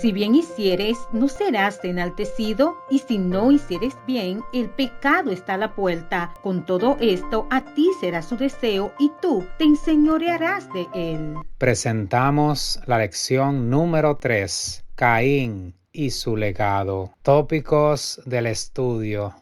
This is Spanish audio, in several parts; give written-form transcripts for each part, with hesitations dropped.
Si bien hicieres, no serás enaltecido, y si no hicieres bien, el pecado está a la puerta. Con todo esto, a ti será su deseo, y tú te enseñorearás de él. Presentamos la lección número 3, Caín y su legado. Tópicos del estudio.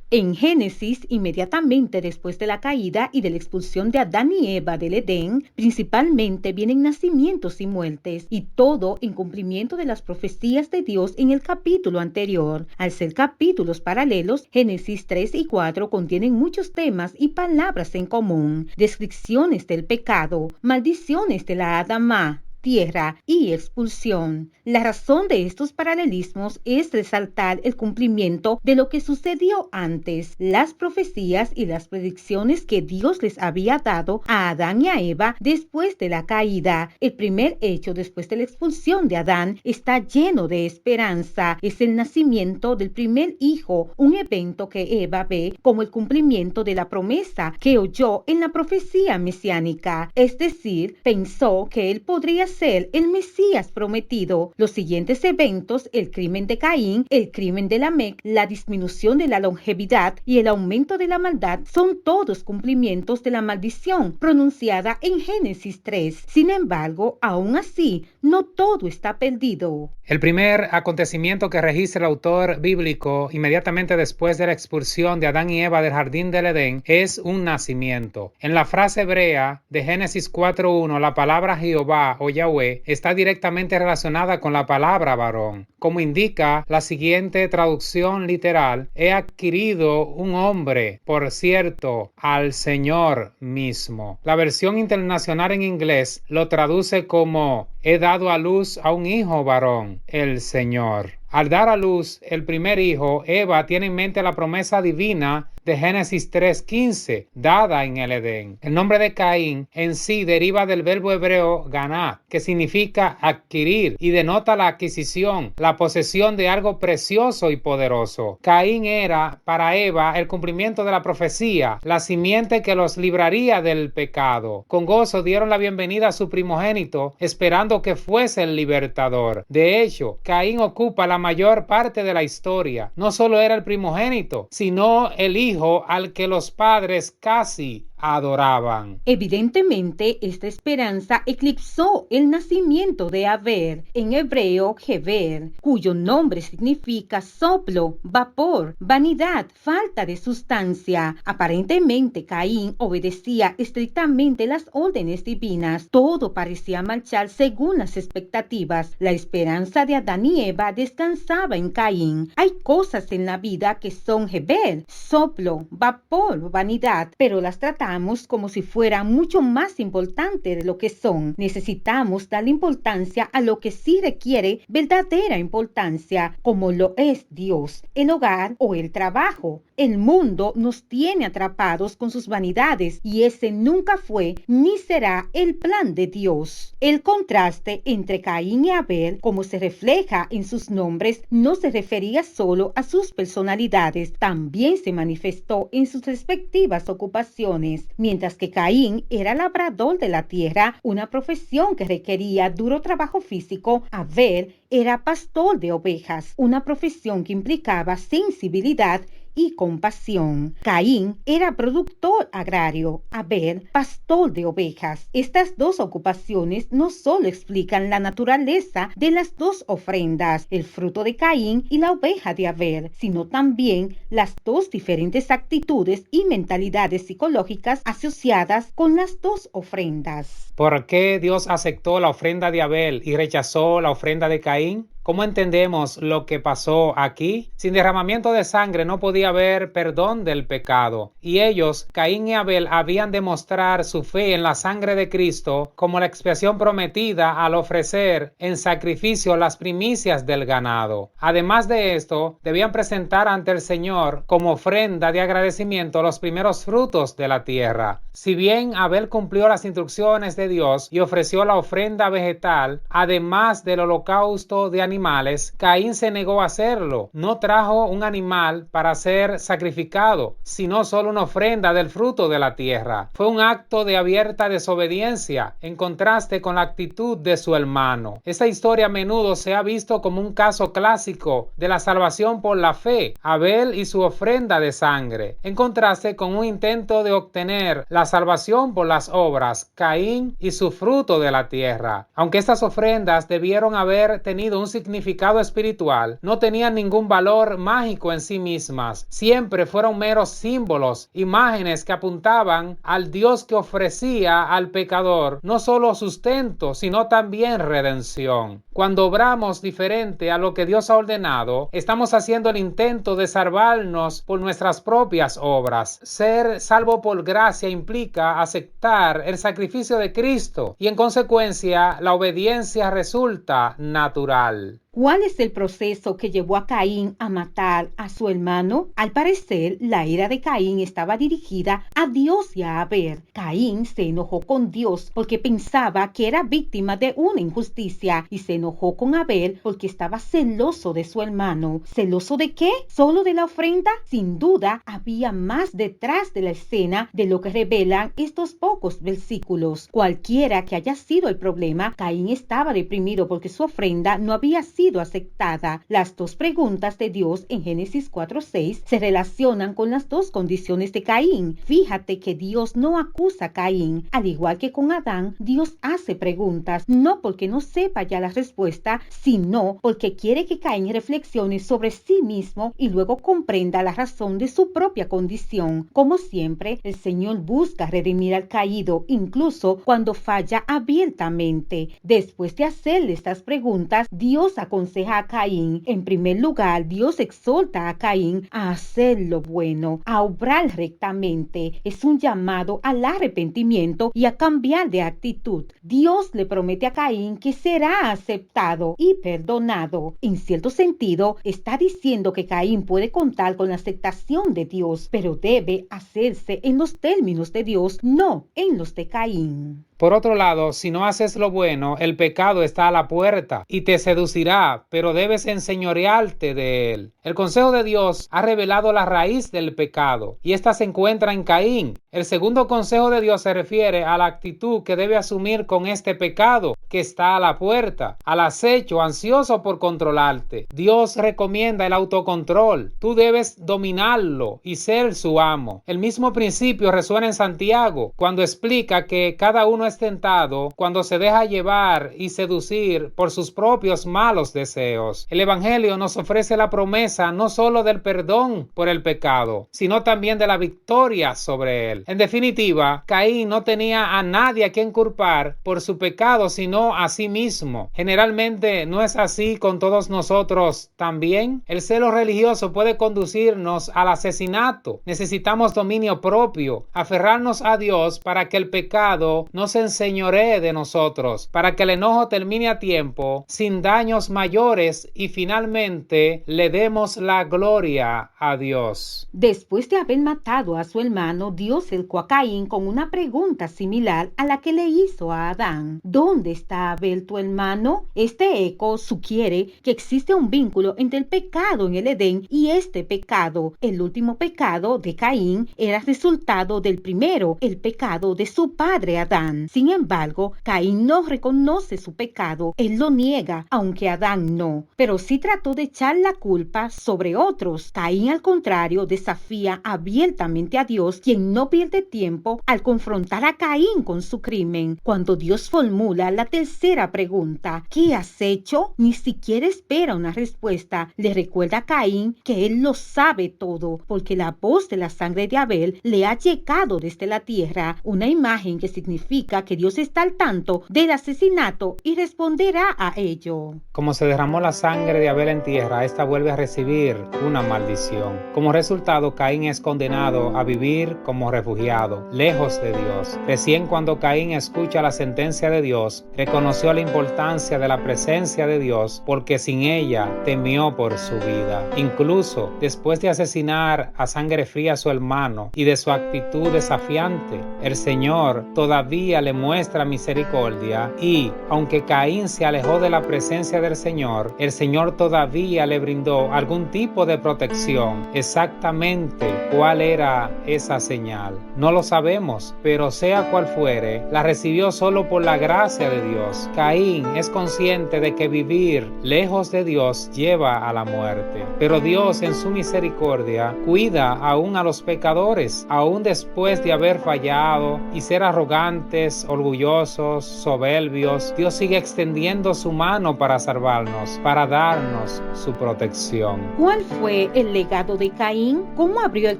En Génesis, inmediatamente después de la caída y de la expulsión de Adán y Eva del Edén, principalmente vienen nacimientos y muertes, y todo en cumplimiento de las profecías de Dios en el capítulo anterior. Al ser capítulos paralelos, Génesis 3 y 4 contienen muchos temas y palabras en común, descripciones del pecado, maldiciones de la Adamá, tierra y expulsión. La razón de estos paralelismos es resaltar el cumplimiento de lo que sucedió antes, las profecías y las predicciones que Dios les había dado a Adán y a Eva después de la caída. El primer hecho después de la expulsión de Adán está lleno de esperanza. Es el nacimiento del primer hijo, un evento que Eva ve como el cumplimiento de la promesa que oyó en la profecía mesiánica. Es decir, pensó que él podría ser el Mesías prometido. Los siguientes eventos, el crimen de Caín, el crimen de Lamec, la disminución de la longevidad y el aumento de la maldad, son todos cumplimientos de la maldición pronunciada en Génesis 3. Sin embargo, aún así, no todo está perdido. El primer acontecimiento que registra el autor bíblico inmediatamente después de la expulsión de Adán y Eva del jardín del Edén es un nacimiento. En la frase hebrea de Génesis 4:1, la palabra Jehová o Yahweh está directamente relacionada con la palabra varón. Como indica la siguiente traducción literal, he adquirido un hombre, por cierto, al Señor mismo. La versión internacional en inglés lo traduce como he dado a luz a un hijo varón, el Señor. Al dar a luz el primer hijo, Eva tiene en mente la promesa divina de Génesis 3:15, dada en el Edén. El nombre de Caín en sí deriva del verbo hebreo ganat, que significa adquirir y denota la adquisición, la posesión de algo precioso y poderoso. Caín era para Eva el cumplimiento de la profecía, la simiente que los libraría del pecado. Con gozo dieron la bienvenida a su primogénito, esperando que fuese el libertador. De hecho, Caín ocupa la mayor parte de la historia. No solo era el primogénito, sino el hijo al que los padres casi adoraban. Evidentemente, esta esperanza eclipsó el nacimiento de Abel, en hebreo Heber, cuyo nombre significa soplo, vapor, vanidad, falta de sustancia. Aparentemente, Caín obedecía estrictamente las órdenes divinas. Todo parecía marchar según las expectativas. La esperanza de Adán y Eva descansaba en Caín. Hay cosas en la vida que son Heber, soplo, vapor, vanidad, pero las tratamos como si fueran mucho más importantes de lo que son. Necesitamos darle importancia a lo que sí requiere verdadera importancia, como lo es Dios, el hogar o el trabajo. El mundo nos tiene atrapados con sus vanidades y ese nunca fue ni será el plan de Dios. El contraste entre Caín y Abel, como se refleja en sus nombres, no se refería solo a sus personalidades, también se manifestó en sus respectivas ocupaciones. Mientras que Caín era labrador de la tierra, una profesión que requería duro trabajo físico, Abel era pastor de ovejas, una profesión que implicaba sensibilidad y compasión. Caín era productor agrario, Abel pastor de ovejas. Estas dos ocupaciones no solo explican la naturaleza de las dos ofrendas, el fruto de Caín y la oveja de Abel, sino también las dos diferentes actitudes y mentalidades psicológicas asociadas con las dos ofrendas. ¿Por qué Dios aceptó la ofrenda de Abel y rechazó la ofrenda de Caín? ¿Cómo entendemos lo que pasó aquí? Sin derramamiento de sangre no podía haber perdón del pecado. Y ellos, Caín y Abel, habían de mostrar su fe en la sangre de Cristo como la expiación prometida al ofrecer en sacrificio las primicias del ganado. Además de esto, debían presentar ante el Señor como ofrenda de agradecimiento los primeros frutos de la tierra. Si bien Abel cumplió las instrucciones de Dios y ofreció la ofrenda vegetal, además del holocausto de animales, animales, Caín se negó a hacerlo. No trajo un animal para ser sacrificado, sino solo una ofrenda del fruto de la tierra. Fue un acto de abierta desobediencia, en contraste con la actitud de su hermano. Esta historia a menudo se ha visto como un caso clásico de la salvación por la fe, Abel y su ofrenda de sangre, en contraste con un intento de obtener la salvación por las obras, Caín y su fruto de la tierra. Aunque estas ofrendas debieron haber tenido un significado espiritual, no tenían ningún valor mágico en sí mismas. Siempre fueron meros símbolos, imágenes que apuntaban al Dios que ofrecía al pecador no solo sustento, sino también redención. Cuando obramos diferente a lo que Dios ha ordenado, estamos haciendo el intento de salvarnos por nuestras propias obras. Ser salvo por gracia implica aceptar el sacrificio de Cristo y en consecuencia la obediencia resulta natural. ¿Cuál es el proceso que llevó a Caín a matar a su hermano? Al parecer, la ira de Caín estaba dirigida a Dios y a Abel. Caín se enojó con Dios porque pensaba que era víctima de una injusticia y se enojó con Abel porque estaba celoso de su hermano. ¿Celoso de qué? ¿Solo de la ofrenda? Sin duda, había más detrás de la escena de lo que revelan estos pocos versículos. Cualquiera que haya sido el problema, Caín estaba deprimido porque su ofrenda no había sido aceptada. Las dos preguntas de Dios en Génesis 4:6 se relacionan con las dos condiciones de Caín. Fíjate que Dios no acusa a Caín. Al igual que con Adán, Dios hace preguntas, no porque no sepa ya la respuesta, sino porque quiere que Caín reflexione sobre sí mismo y luego comprenda la razón de su propia condición. Como siempre, el Señor busca redimir al caído, incluso cuando falla abiertamente. Después de hacerle estas preguntas, Dios aconseja a Caín. En primer lugar, Dios exhorta a Caín a hacer lo bueno, a obrar rectamente. Es un llamado al arrepentimiento y a cambiar de actitud. Dios le promete a Caín que será aceptado y perdonado. En cierto sentido, está diciendo que Caín puede contar con la aceptación de Dios, pero debe hacerse en los términos de Dios, no en los de Caín. Por otro lado, si no haces lo bueno, el pecado está a la puerta y te seducirá, pero debes enseñorearte de él. El consejo de Dios ha revelado la raíz del pecado y esta se encuentra en Caín. El segundo consejo de Dios se refiere a la actitud que debe asumir con este pecado que está a la puerta, al acecho, ansioso por controlarte. Dios recomienda el autocontrol. Tú debes dominarlo y ser su amo. El mismo principio resuena en Santiago cuando explica que cada uno es tentado cuando se deja llevar y seducir por sus propios malos deseos. El Evangelio nos ofrece la promesa no solo del perdón por el pecado, sino también de la victoria sobre él. En definitiva, Caín no tenía a nadie a quien culpar por su pecado, sino a sí mismo. Generalmente no es así con todos nosotros también. El celo religioso puede conducirnos al asesinato. Necesitamos dominio propio, aferrarnos a Dios para que el pecado no se enseñoree de nosotros, para que el enojo termine a tiempo, sin daños mayores y finalmente le demos la gloria a Dios. Después de haber matado a su hermano, Dios cercó a Caín con una pregunta similar a la que le hizo a Adán. ¿Dónde está Abel tu hermano? Este eco sugiere que existe un vínculo entre el pecado en el Edén y este pecado. El último pecado de Caín era resultado del primero, el pecado de su padre Adán. Sin embargo, Caín no reconoce su pecado, él lo niega, aunque Adán no, pero sí trató de echar la culpa sobre otros. Caín, al contrario, desafía abiertamente a Dios, quien no pierde tiempo al confrontar a Caín con su crimen. Cuando Dios formula la tercera pregunta, ¿qué has hecho?, ni siquiera espera una respuesta. Le recuerda a Caín que él lo sabe todo, porque la voz de la sangre de Abel le ha llegado desde la tierra, una imagen que significa que Dios está al tanto del asesinato y responderá a ello. Como se derramó la sangre de Abel en tierra, esta vuelve a recibir una maldición. Como resultado, Caín es condenado a vivir como refugiado, lejos de Dios. Recién cuando Caín escucha la sentencia de Dios, reconoció la importancia de la presencia de Dios, porque sin ella temió por su vida. Incluso después de asesinar a sangre fría a su hermano y de su actitud desafiante, el Señor todavía le muestra misericordia y, aunque Caín se alejó de la presencia del Señor, el Señor todavía le brindó algún tipo de protección. Exactamente cuál era esa señal no lo sabemos, pero sea cual fuere, la recibió solo por la gracia de Dios. Caín es consciente de que vivir lejos de Dios lleva a la muerte, pero Dios en su misericordia cuida aún a los pecadores, aún después de haber fallado y ser arrogantes, orgullosos, soberbios. Dios sigue extendiendo su mano para salvarnos, para darnos su protección. ¿Cuál fue el legado de Caín? ¿Cómo abrió el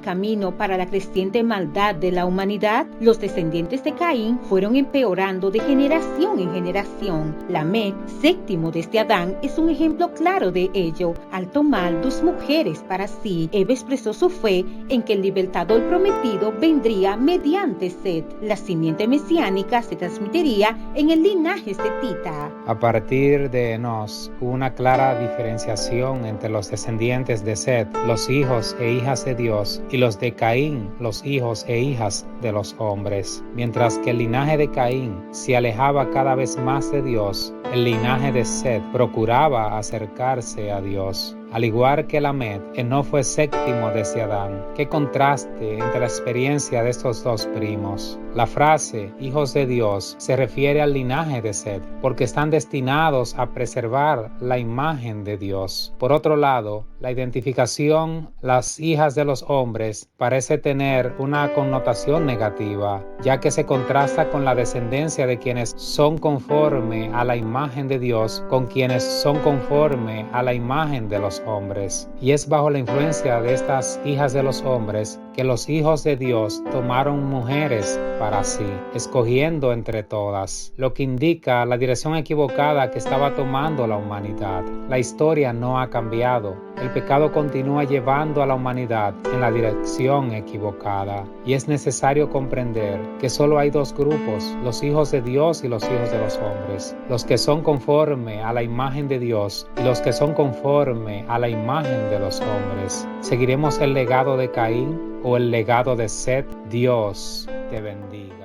camino para la creciente maldad de la humanidad? Los descendientes de Caín fueron empeorando de generación en generación. Lamec, séptimo desde Adán, es un ejemplo claro de ello. Al tomar dos mujeres para sí, Eva expresó su fe en que el libertador prometido vendría mediante Set. La simiente mesiánica se transmitiría en el linaje setita. A partir de Enos, hubo una clara diferenciación entre los descendientes de Set, los hijos e hijas de Dios, y los de Caín, los hijos e hijas de los hombres. Mientras que el linaje de Caín se alejaba cada vez más de Dios, el linaje de Set procuraba acercarse a Dios. Al igual que Lamec, Enoc fue séptimo desde Adán. Qué contraste entre la experiencia de estos dos primos. La frase hijos de Dios se refiere al linaje de Set, porque están destinados a preservar la imagen de Dios. Por otro lado, la identificación las hijas de los hombres parece tener una connotación negativa, ya que se contrasta con la descendencia de quienes son conforme a la imagen de Dios con quienes son conforme a la imagen de los hombres. Y es bajo la influencia de estas hijas de los hombres que los hijos de Dios tomaron mujeres para sí, escogiendo entre todas, lo que indica la dirección equivocada que estaba tomando la humanidad. La historia no ha cambiado. El pecado continúa llevando a la humanidad en la dirección equivocada, y es necesario comprender que solo hay dos grupos, los hijos de Dios y los hijos de los hombres, los que son conforme a la imagen de Dios y los que son conforme a la imagen de los hombres. ¿Seguiremos el legado de Caín o el legado de Set? Dios te bendiga.